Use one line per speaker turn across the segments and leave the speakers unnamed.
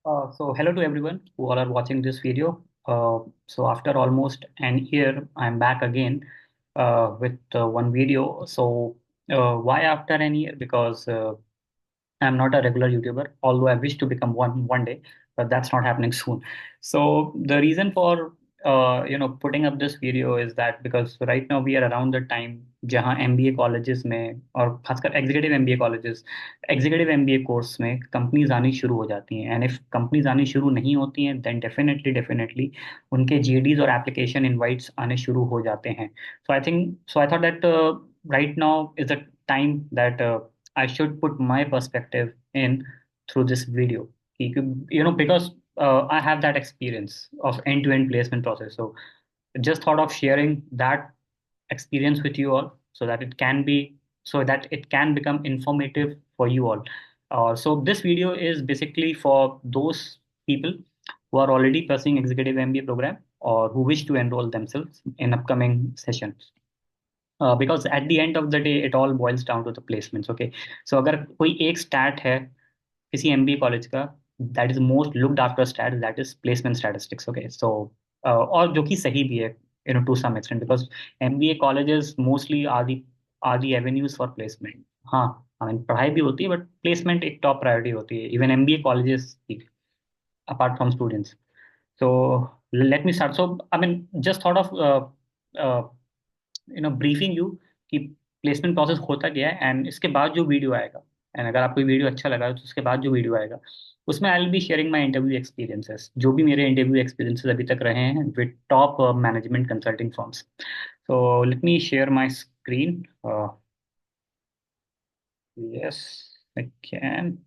So hello to everyone who all are watching this video. So after almost an year, I'm back again with one video. So why after an year? Because I'm not a regular YouTuber, although I wish to become one day, but that's not happening soon. So the reason for putting up this video is that because right now we are around the time जहाँ MBA colleges में और खासकर executive MBA colleges, executive MBA course में companies आनी शुरू हो जाती हैं एंड इफ कंपनीज आनी शुरू नहीं होती हैं देन डेफिनेटली उनके JDs और एप्लीकेशन इनवाइट्स आने शुरू हो जाते हैं. So I thought that right now is the time that I should put my perspective in through this video. Because I have that experience of end-to-end placement process. So just thought of sharing that experience with you all so that it can become informative for you all. So this video is basically for those people who are already pursuing executive MBA program or who wish to enroll themselves in upcoming sessions. Because at the end of the day it all boils down to the placements. Okay, so अगर कोई एक stat है किसी MBA college का that is most looked after stat, that is placement statistics. Okay, so और जो कि सही भी है to some extent because MBA colleges mostly are the avenues for placement. हाँ, I mean पढ़ाई भी होती है but placement एक top priority होती है even MBA colleges apart from students. So let me start. So I mean just thought of uh, briefing you कि placement process होता क्या है एंड इसके बाद जो वीडियो आएगा एंड अगर आपको वीडियो अच्छा लगा तो उसके बाद जो वीडियो आएगा उसमें आई will be sharing my interview experiences जो भी मेरे इंटरव्यू एक्सपीरियंसेस अभी तक रहे हैं with top management consulting firms. So let me share my screen. Yes, I can.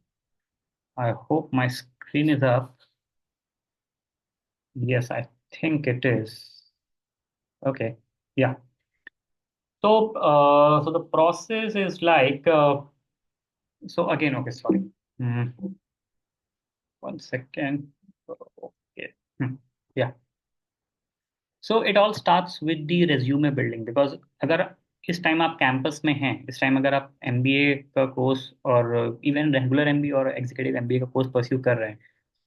I hope my screen is up. Yes, I think it is. Okay. Yeah. So the process is like so again, okay, sorry. Hmm. One second. Okay. Hmm. Yeah. So it all starts with the resume building because अगर इस time आप campus में हैं, इस time अगर आप MBA का course और इवन रेगुलर MBA और एग्जीक्यूटिव MBA का कोर्स परस्यू कर रहे हैं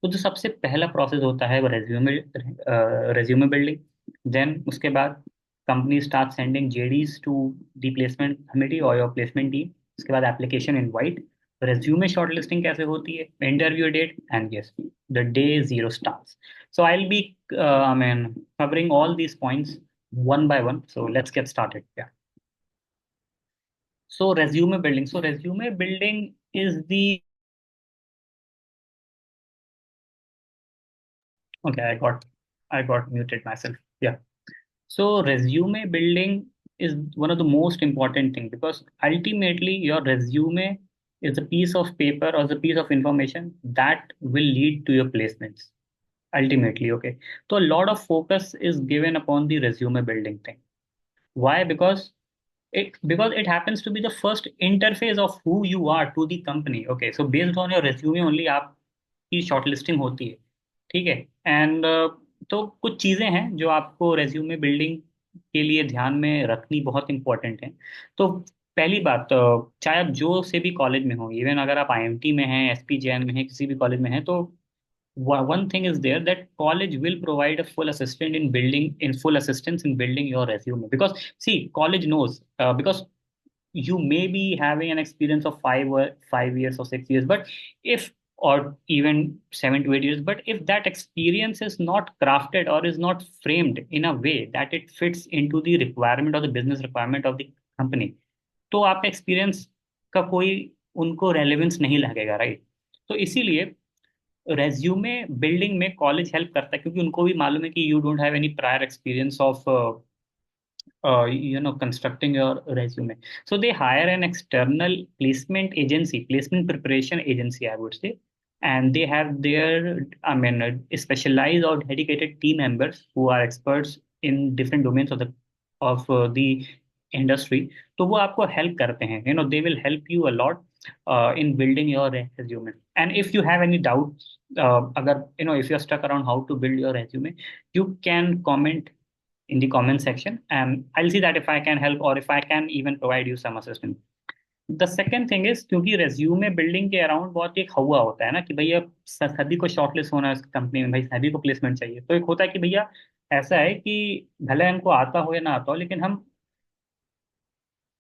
तो जो सबसे पहला प्रोसेस होता है वो रेज्यूमे बिल्डिंग. देन उसके बाद company start sending JDs to the placement committee और योर प्लेसमेंट टीम. उसके बाद एप्लीकेशन इनवाइट, रेज्यूमे शॉर्टलिस्टिंग कैसे होती है, interview date and yes the day zero starts. So I'll be, I mean, covering all these points one by one. So let's get started. Yeah. So resume building. So resume building is the okay. I got muted myself. Yeah. So resume building is one of the most important thing because ultimately your resume is a piece of paper or the piece of information that will lead to your placements. Ultimately, okay. So a lot of focus is given upon the resume building thing. Why? Because it happens to be the first interface of who you are to the company. Okay, so based on your resume only आपकी shortlisting होती है. ठीक है. And तो कुछ चीजें हैं जो आपको रेज्यूमे बिल्डिंग के लिए ध्यान में रखनी बहुत इंपॉर्टेंट है. तो पहली बात, चाहे आप जो से भी कॉलेज में हो, इवन अगर आप IMT में हैं, SPJN में हैं, किसी भी कॉलेज में हैं, तो one thing is there that college will provide a full assistance in building your resume because see college knows because you may be having an experience of 5 years or 6 years, but if or even 7 to 8 years, but if that experience is not crafted or is not framed in a way that it fits into the requirement or the business requirement of the company, तो आपका experience का कोई उनको relevance नहीं लगेगा, right. तो इसीलिए resume building में कॉलेज हेल्प करता है क्योंकि उनको भी मालूम है कि you don't have any prior experience of constructing your resume. So they hire an external placement preparation agency, I would say, and they have their, I mean, specialized or dedicated team members who are experts in different domains of the industry. तो वो आपको help करते हैं. They will help you a lot in building your resume. And if you have any doubts, अगर if you're stuck around how to build your resume, you can comment in the comment section and I'll see that if I can help or if I can even provide you some assistance. The second thing is, क्योंकि resume building के around बहुत एक हवा होता है ना कि भैया सभी को शॉर्टलिस्ट होना है उस कंपनी में, भाई सभी को प्लेसमेंट चाहिए। तो एक होता है कि भैया ऐसा है कि भले हमको आता हो या ना आता हो, लेकिन हम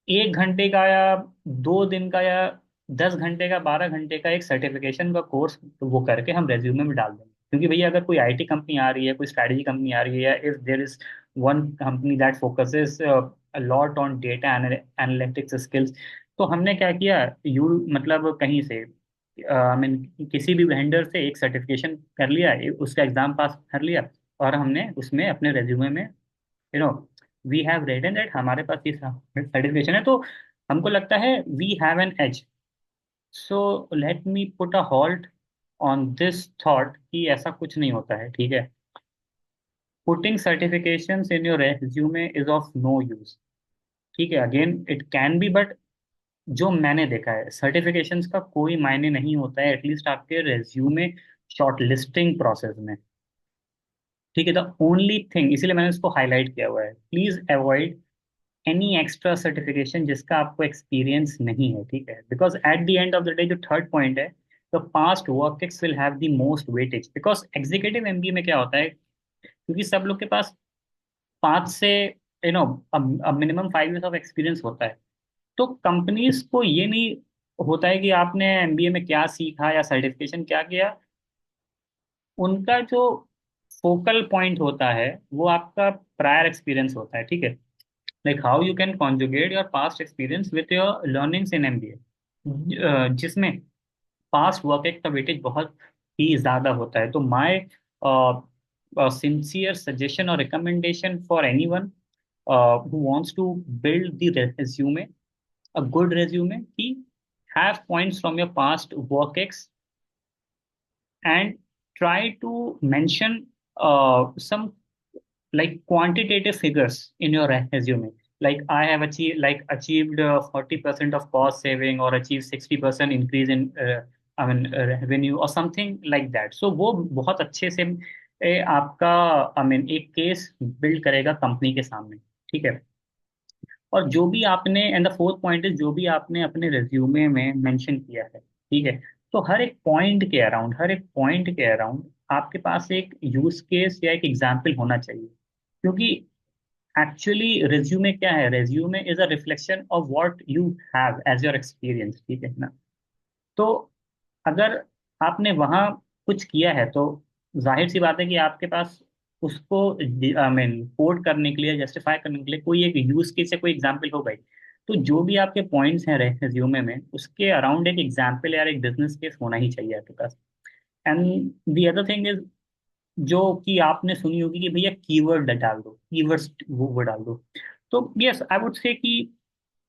1 घंटे का या 2 दिन का या 10 घंटे का 12 घंटे का एक सर्टिफिकेशन का कोर्स वो करके हम रेज्यूमे में डाल देंगे। क्योंकि भैया अगर कोई आईटी कंपनी आ रही है, कोई स्ट्रेटजी कंपनी आ रही है, या if there is one company that focuses a lot on data analytics skills, तो हमने क्या किया, यू मतलब कहीं से आई मीन किसी भी वेंडर से एक सर्टिफिकेशन कर लिया, उसका एग्जाम पास कर लिया, और हमने उसमें अपने रेज्यूमे में you know we have written that हमारे पास ये सर्टिफिकेशन है। तो हमको लगता है we have an edge. So let me put a halt on this thought कि ऐसा कुछ नहीं होता है, ठीक है। Putting certifications in your resume is of no use, ठीक है। Again it can be, but जो मैंने देखा है सर्टिफिकेशंस का कोई मायने नहीं होता है, एटलीस्ट आपके रेज्यूमे शॉर्ट लिस्टिंग प्रोसेस में, ठीक है। द ओनली थिंग, इसीलिए मैंने इसको हाईलाइट किया हुआ है, please avoid any extra certification जिसका आपको एक्सपीरियंस नहीं है, ठीक है। Because at the end of the day जो थर्ड पॉइंट है, the past work ex will have the most weightage. Because executive MBA में क्या होता है, क्योंकि सब लोग के पास 5 से मिनिमम 5 इयर्स ऑफ एक्सपीरियंस होता है, तो कंपनीज को ये नहीं होता है कि आपने एमबीए में क्या सीखा या सर्टिफिकेशन क्या किया। उनका जो फोकल पॉइंट होता है वो आपका प्रायर एक्सपीरियंस होता है, ठीक है। Like how you can conjugate your past experience with your learnings in MBA, जिसमें पास्ट वर्क का वेटेज बहुत ही ज्यादा होता है। तो माय सिंसियर सजेशन और recommendation for anyone who wants to build the resume, a good resume, कि have points from your past work ex and try to mention some like quantitative figures in your resume, like I have achieved 40% of cost saving or achieved 60% increase in revenue or something like that। so वो बहुत अच्छे से आपका एक case build करेगा company के सामने, ठीक है। और जो भी आपने, and the fourth point is, जो भी आपने अपने रिज्यूमे में मेंशन किया है, ठीक है, तो हर एक पॉइंट के अराउंड आपके पास एक यूज केस या एक एग्जाम्पल होना चाहिए। क्योंकि एक्चुअली रिज्यूमे क्या है, resume is a reflection of what you have as your experience, ठीक है ना। तो अगर आपने वहां कुछ किया है, तो जाहिर सी बात है कि आपके पास उसको कोड करने के लिए, जस्टिफाई करने के लिए कोई एक यूज केस या कोई एग्जाम्पल होगा ही। तो जो भी आपके पॉइंट्स हैं रिज्यूमे में, उसके अराउंड एक एग्जाम्पल या एक बिजनेस केस होना ही चाहिए आपके पास। And the other thing is, जो कि आपने सुनी होगी कि भैया कीवर्ड डाल दो, कीवर्ड्स वो डाल दो। तो यस, आई वुड से कि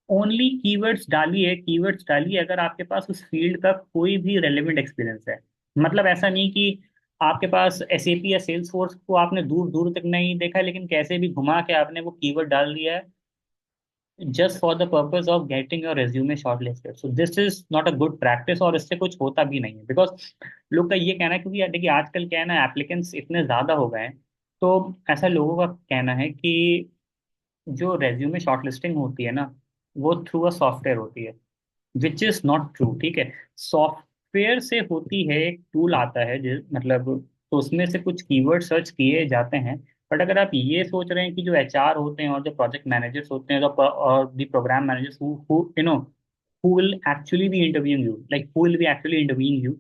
ओनली कीवर्ड्स डालिए अगर आपके पास उस फील्ड का कोई भी रेलेवेंट एक्सपीरियंस है। मतलब ऐसा नहीं कि आपके पास एसएपी या सेल्स फोर्स को आपने दूर दूर तक नहीं देखा है, लेकिन कैसे भी घुमा के आपने वो कीवर्ड डाल दिया है just for the purpose of getting your resume shortlisted. So this is not a good practice, और इससे कुछ होता भी नहीं है। बिकॉज लोग का ये कहना है, क्योंकि देखिए आजकल क्या है ना, एप्लीकेंट्स इतने ज्यादा हो गए हैं, तो ऐसा लोगों का कहना है कि जो रेज्यूमे शॉर्टलिस्टिंग होती है ना, वो थ्रू अ सॉफ्टवेयर होती है, विच इज नॉट ट्रू, ठीक है। सॉफ्टवेयर से होती है, एक टूल आता है मतलब, तो उसमें से कुछ कीवर्ड सर्च किए जाते हैं। बट अगर आप ये सोच रहे हैं कि जो एचआर होते हैं और जो प्रोजेक्ट मैनेजर्स होते हैं, और the program managers who you know who will actually be interviewing you, like who will be actually interviewing you,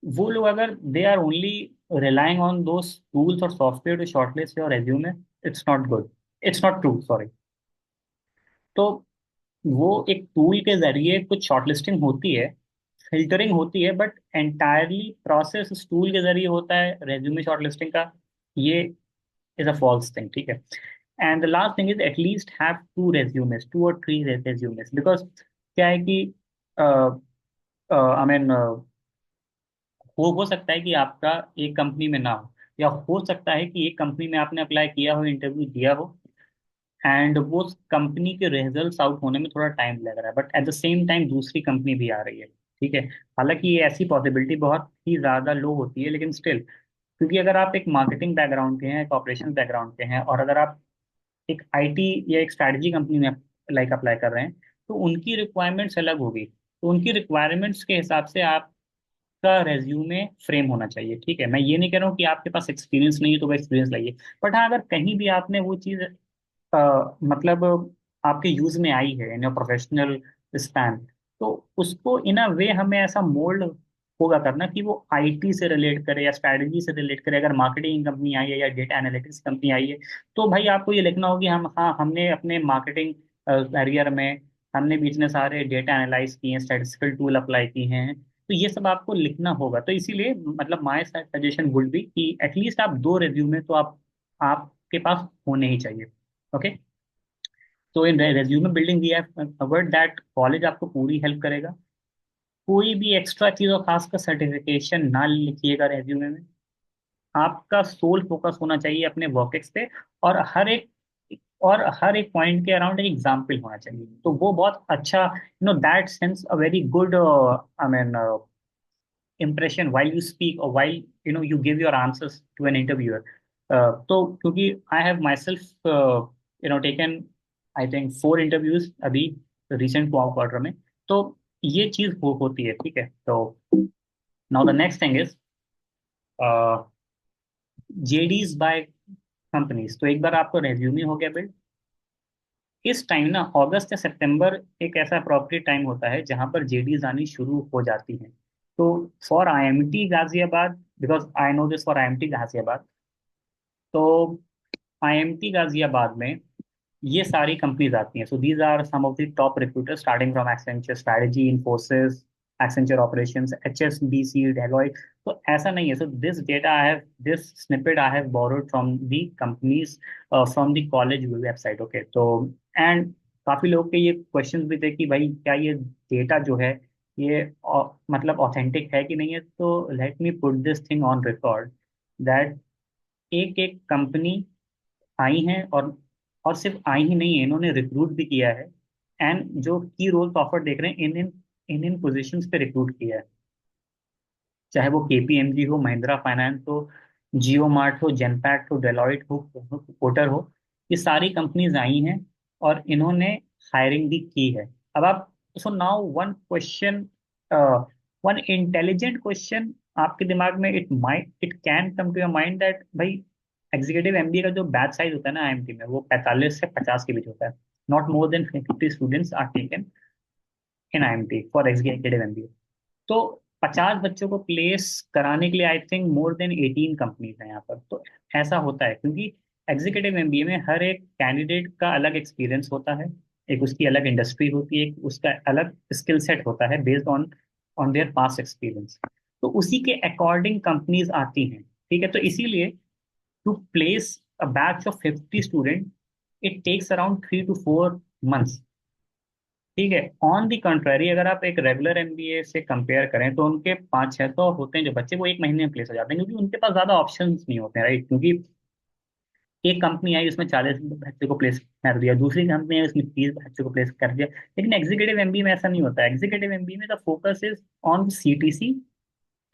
वो लोग अगर they are only relying on those tools or software to shortlist your resume, it's not good, it's not true, sorry। तो वो एक tool के जरिए कुछ shortlisting होती है, फिल्टरिंग होती है, बट एंटायरली प्रोसेस उस टूल के जरिए होता है रेज्यूमे शॉर्टलिस्टिंग का। ये इज अ फॉल्स थिंग, ठीक है। And the last thing is, at least have 2 resumes, 2 और 3 रेज्यूमेस। बिकॉज क्या है कि आई मीन हो सकता है कि आपका एक कंपनी में ना हो, या हो सकता है कि एक कंपनी में आपने अप्लाई किया हो, इंटरव्यू दिया हो, एंड वो कंपनी के रिजल्ट्स आउट होने में थोड़ा टाइम लग रहा है, but at the same time दूसरी कंपनी भी आ रही है, ठीक है। हालांकि ये ऐसी पॉसिबिलिटी बहुत ही ज्यादा लो होती है, लेकिन स्टिल, क्योंकि अगर आप एक मार्केटिंग बैकग्राउंड के हैं, एक ऑपरेशन बैकग्राउंड के हैं, और अगर आप एक आईटी या एक स्ट्रैटेजी कंपनी में लाइक अप्लाई कर रहे हैं, तो उनकी रिक्वायरमेंट्स अलग होगी, तो उनकी रिक्वायरमेंट्स के हिसाब से आपका रेज्यूमे फ्रेम होना चाहिए। ठीक है, मैं ये नहीं कह रहा हूँ कि आपके पास एक्सपीरियंस नहीं है तो वह एक्सपीरियंस लाइए, बट हाँ, अगर कहीं भी आपने वो चीज़ मतलब आपके यूज में आई है इन योर प्रोफेशनल स्पैन, तो उसको इन अ वे हमें ऐसा मोल्ड होगा करना कि वो आईटी से रिलेट करे या स्ट्रैटेजी से रिलेट करे। अगर मार्केटिंग कंपनी आई है या डेटा एनालिटिक्स कंपनी आई है, तो भाई आपको ये लिखना होगा कि हम, हाँ, हमने अपने मार्केटिंग करियर में हमने भी इतने सारे डेटा एनालाइज किए हैं, स्टैटिस्टिकल टूल अप्लाई किए हैं, तो ये सब आपको लिखना होगा। तो इसीलिए मतलब माय सजेशन वुड बी कि एटलीस्ट आप दो रिज्यूमे तो आप आपके पास होने ही चाहिए। ओके, तो in resume building we have covered that college आपको पूरी हेल्प करेगा। कोई भी एक्स्ट्रा चीज और खासकर सर्टिफिकेशन ना लिखिएगा रेज्यूमे में। आपका सोल फोकस होना चाहिए अपने वर्क एक्स पे, और हर एक पॉइंट के अराउंड एक एग्जाम्पल होना चाहिए, तो वो बहुत अच्छा, that sense a very good, I mean, impression while you speak or while you give your answers to an interviewer. तो क्योंकि I have myself taken I think 4 interviews अभी recent क्वार्टर में, तो ये चीज होती है। ठीक है, तो now the next thing is JDs by companies. तो एक बार आपको रेज्यूमे हो गया बिल्ड, इस टाइम ना अगस्त या सितंबर एक ऐसा अप्रोप्रिएट टाइम होता है जहां पर जेडीज आनी शुरू हो जाती हैं। तो for IMT Ghaziabad, because I know this for IMT Ghaziabad, तो आईएमटी गाजियाबाद में ये सारी कंपनीज आती हैं। So these are some of the top recruiters starting from Accenture strategy, Infosys, Accenture operations, HSBC, Deloitte. तो ऐसा नहीं है। So this data I have, this snippet I have borrowed from the companies, from the college website. Okay, तो and काफी लोग के ये questions भी थे कि भाई क्या ये डेटा जो है ये मतलब ऑथेंटिक है कि नहीं है। तो late me put this thing on record that एक एक कंपनी आई हैं, और सिर्फ आई ही नहीं है, इन्होंने रिक्रूट भी किया है, एंड जो की रोल्स ऑफर देख रहे हैं इन इन इन इन पोजिशंस पे रिक्रूट किया है। चाहे वो केपीएमजी हो, महिंद्रा फाइनेंस हो, जियो मार्ट हो, जेनपैक्ट हो, डेलॉयट हो, पोर्टर हो, ये सारी कंपनीज आई हैं और इन्होंने हायरिंग भी की है। अब आप, so now one question, one intelligent question आपके दिमाग में, it can come to your mind that भाई एग्जीक्यूटिव एमबीए का जो बैच साइज होता है ना आईएमटी में, वो 45 से 50 के बीच होता है। Not more than 50 students are taken in IMT for executive MBA. तो 50 बच्चों को प्लेस कराने के लिए I think more than 18 companies हैं यहाँ पर। तो ऐसा होता है क्योंकि एग्जीक्यूटिव एमबीए में हर एक कैंडिडेट का अलग एक्सपीरियंस होता है, एक उसकी अलग इंडस्ट्री होती है, एक उसका अलग स्किल सेट होता है based on on their past experience. तो उसी के अकॉर्डिंग कंपनीज आती हैं। ठीक है, तो इसीलिए to place a batch of 50 student it takes around 3 to 4 months। ठीक है, ऑन दी कंट्रारी अगर आप एक रेगुलर एमबीए से कंपेयर करें तो उनके 500-600 होते हैं जो बच्चे, वो एक महीने में प्लेस हो जाते हैं, क्योंकि उनके पास ज्यादा ऑप्शंस नहीं होते हैं, राइट। क्योंकि एक कंपनी आई उसमें 40 बच्चे को प्लेस कर दिया, दूसरी कंपनी आई उसमें 30 बच्चे को प्लेस कर दिया। लेकिन एग्जीक्यूटिव एमबीए में ऐसा नहीं होता है। एग्जीक्यूटिव एमबीए में the focus is on CTC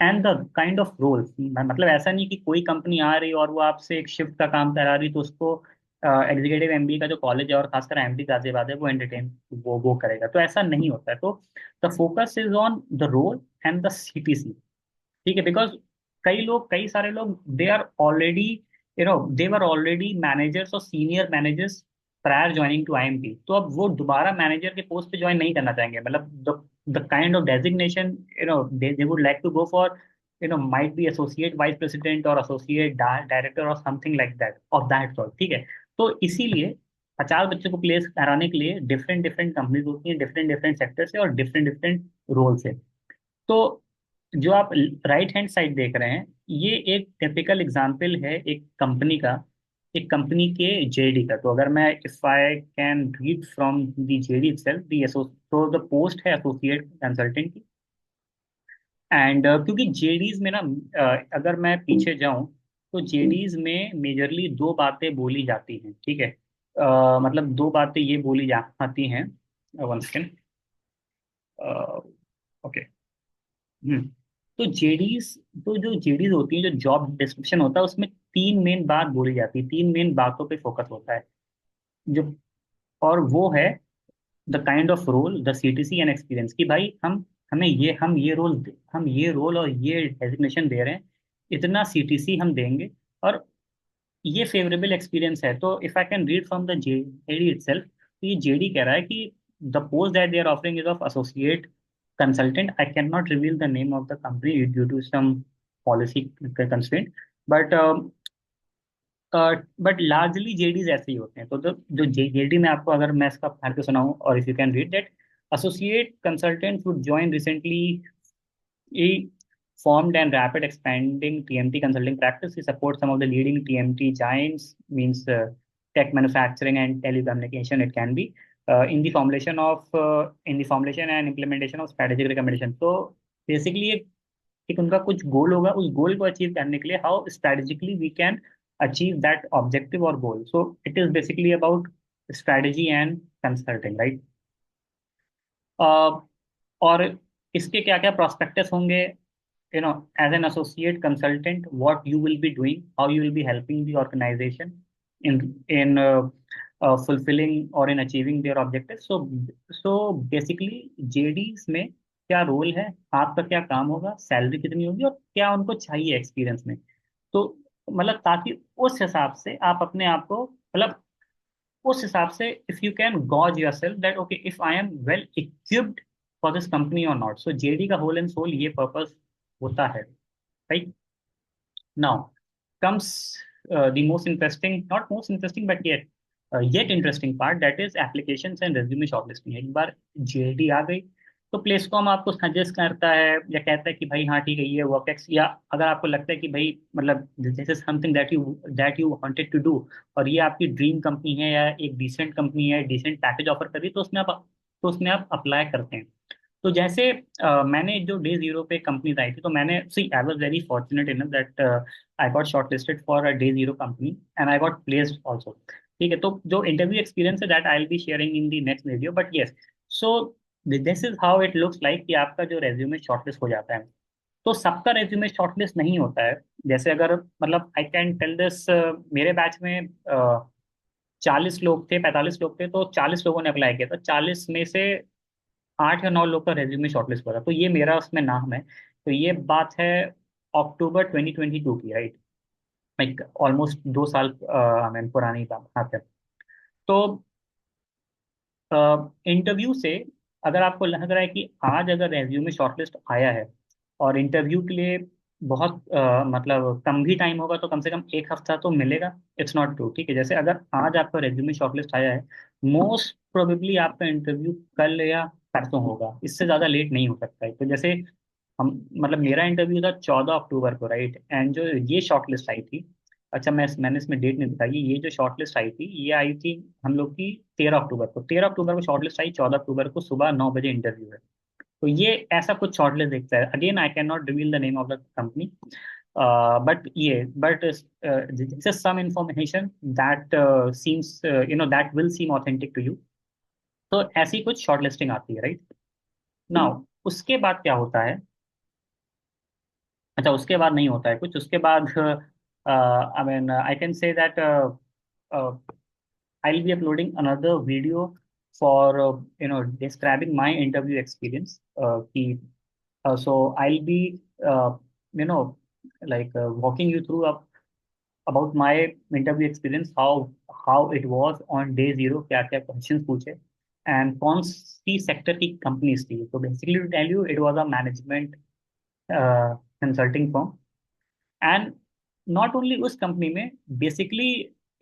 and the kind of role. मतलब ऐसा नहीं कि कोई कंपनी आ रही और वो आपसे एक शिफ्ट का काम करा रही तो उसको एग्जीक्यूटिव एमबीए का जो कॉलेज है और खासकर एमडी गाजियाबाद है वो एंटरटेन वो करेगा। तो ऐसा नहीं होता है। तो the focus is on the role and the CTC. ठीक है, बिकॉज कई सारे लोग they are already, they were already managers और senior managers prior joining to IMT. तो अब वो दोबारा मैनेजर के पोस्ट पे ज्वाइन नहीं करना चाहेंगे। मतलब the kind of designation they would like to go for, might be associate vice president और एसोसिएट डायरेक्टर और something like that of that sort. ठीक है, तो इसीलिए 50 बच्चों को प्लेस कराने के लिए डिफरेंट डिफरेंट कंपनीज होती हैं, डिफरेंट डिफरेंट सेक्टर से और डिफरेंट डिफरेंट रोल से। तो जो आप राइट हैंड साइड देख रहे हैं, ये एक टिपिकल एग्जांपल है एक कंपनी के जेडी का। तो अगर मैं, if I can read from the JD itself, तो द पोस्ट है एसोसिएट कंसल्टेंट की। एंड क्योंकि जेडीज में ना, अगर मैं पीछे जाऊं तो जेडीज में मेजरली दो बातें बोली जाती हैं। ठीक है, मतलब दो बातें ये बोली जाती हैं। One second. ओके। हम्म। तो जेडीज, तो जो जेडीज होती है, जो जॉब डिस्क्रिप्शन होता है, उसमें तीन मेन बात बोली जाती है, तीन मेन बातों पे फोकस होता है जो, और वो है the kind of role, the CTC and experience, कि भाई हम ये रोल और ये डेजिग्नेशन दे रहे हैं, इतना सीटीसी हम देंगे, और ये फेवरेबल एक्सपीरियंस है। तो if I can read from the JD itself, तो ये जेडी कह रहा है कि the post that they are offering is of associate consultant. I can not reveal the name of the company due to some policy constraint, but but largely JDs ऐसे ही होते हैं। तो जो जेडी में आपको, अगर मैं इसका पढ़ के सुनाऊं, और if you can read that, associate consultant would join recently a formed and rapid expanding TMT consulting practice. He supports some of the leading TMT giants, means tech manufacturing and telecommunication. It can be in the formulation and implementation of strategic recommendation. तो basically एक उनका कुछ गोल होगा, उस गोल को achieve करने के लिए how strategically we can achieve that objective और goal. So it is basically about strategy and consulting, right. और इसके क्या क्या प्रोस्पेक्टस होंगे, as an associate consultant, what you will be doing, how you will be helping the organization in fulfilling or in achieving their objectives. So basically JDs में क्या role है, आपका क्या काम होगा, सैलरी कितनी होगी, और क्या उनको चाहिए एक्सपीरियंस में। तो मतलब ताकि उस हिसाब से आप अपने आप को, मतलब उस हिसाब से if you can gauge yourself that okay if I am well equipped for this company और नॉट। सो जेडी का होल एंड सोल ये पर्पस होता है, right? Now comes the most interesting, not most interesting, but yet interesting part, that is applications and resume shortlisting. एक बार JD आ गई तो प्लेसकॉम आपको suggest करता है या कहता है कि भाई हाँ ठीक है ये वर्कएक्स, या अगर आपको लगता है कि भाई मतलब this is something that you wanted to do, और ये आपकी ड्रीम कंपनी है या एक डिसेंट कंपनी है, डिसेंट पैकेज ऑफर कर रही है, तो उसमें आप अप्लाई करते हैं। तो जैसे मैंने जो डे जीरो पे कंपनीज आई थी, तो मैंने see I was very fortunate enough that I got shortlisted for a day zero company and I got placed also. ठीक है, तो जो इंटरव्यू एक्सपीरियंस है that I will be sharing in the next video, but yes, so this is how it looks like कि आपका जो resume shortlist हो जाता है। तो सबका रेज्यूमे शॉर्टलिस्ट नहीं होता है। जैसे अगर मतलब आई कैन टेल दिस, मेरे बैच में 40 लोग थे, 45 लोग थे, तो 40 लोगों ने अप्लाई किया था, 40 में से 8 या 9 लोग का रेज्यूमे शॉर्टलिस्ट हुआ था। तो ये मेरा उसमें नाम है। तो ये बात है अक्टूबर 2022 की, राइट। लाइक ऑलमोस्ट 2 साल मैं पुरानी बात है। तो इंटरव्यू से अगर आपको लग रहा है कि आज अगर रेज्यूमे शॉर्टलिस्ट आया है और इंटरव्यू के लिए बहुत मतलब कम भी टाइम होगा, तो कम से कम 1 हफ्ता तो मिलेगा, इट्स नॉट ट्रू। ठीक है, जैसे अगर आज आपका रेज्यूमे शॉर्टलिस्ट आया है, मोस्ट प्रोबेबली आपका इंटरव्यू कल या परसों होगा, इससे ज़्यादा लेट नहीं हो सकता है। तो जैसे हम मतलब मेरा इंटरव्यू था 14 अक्टूबर को, राइट, एंड जो ये शॉर्टलिस्ट आई थी, अच्छा मैंने इसमें डेट नहीं दिखाई, ये जो शॉर्टलिस्ट आई थी ये आई थी हम लोग की 13 अक्टूबर को। 13 अक्टूबर को शॉर्टलिस्ट आई, 14 अक्टूबर को सुबह 9 बजे इंटरव्यू है। तो ये ऐसा कुछ शॉर्टलिस्ट दिखता है। Again I can not reveal the name of the company, but this is some information that seems that will seem authentic to you. तो ऐसी कुछ शॉर्टलिस्टिंग आती है, राइट। नाउ उसके बाद क्या होता है, अच्छा उसके बाद नहीं होता है कुछ, उसके बाद I mean I can say that I'll be uploading another video for describing my interview experience. So I'll be you know walking you through about my interview experience, how it was on day zero, क्या क्या questions पूछे, and कौन सी sector की companies थी। So basically to tell you, it was a management consulting firm, and not only उस company में, basically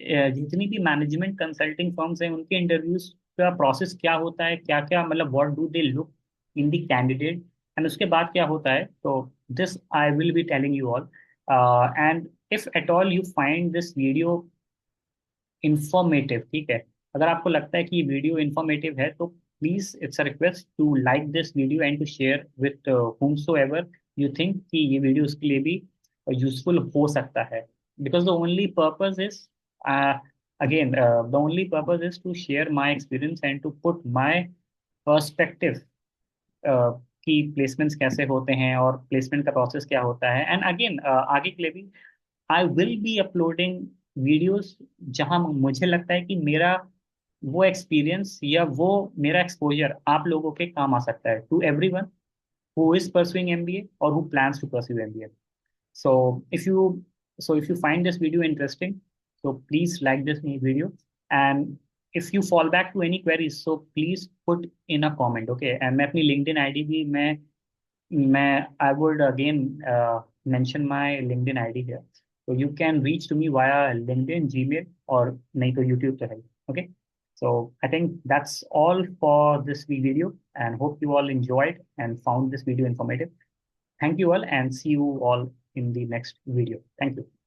जितनी भी मैनेजमेंट कंसल्टिंग फर्म्स हैं उनके इंटरव्यूज का प्रोसेस क्या होता है, क्या क्या मतलब what do they look in the candidate, and उसके बाद क्या होता है। तो this I will be telling you all, and if at all you find this video informative, ठीक है, अगर आपको लगता है कि ये वीडियो इंफॉर्मेटिव है, तो please it's a request to like this video and to share with whomsoever you think कि ये वीडियो उसके लिए भी यूजफुल हो सकता है। Because the only purpose is again the only purpose is to share my experience and to put my perspective कि placements कैसे होते हैं और प्लेसमेंट का प्रोसेस क्या होता है। एंड अगेन आगे के लिए भी आई विल बी अपलोडिंग वीडियोस जहां मुझे लगता है कि मेरा वो एक्सपीरियंस या वो मेरा एक्सपोजर आप लोगों के काम आ सकता है, to everyone who is pursuing MBA or who plans to pursue MBA. So if you if you find this video interesting, so please like this video, and if you fall back to any queries, so please put in a comment, okay? And मैं अपनी LinkedIn ID भी मैं I would again mention my LinkedIn ID here. So you can reach to me via LinkedIn, Gmail, or नहीं तो YouTube पे है. Okay. So I think that's all for this video, and hope you all enjoyed and found this video informative. Thank you all, and see you all in the next video. Thank you.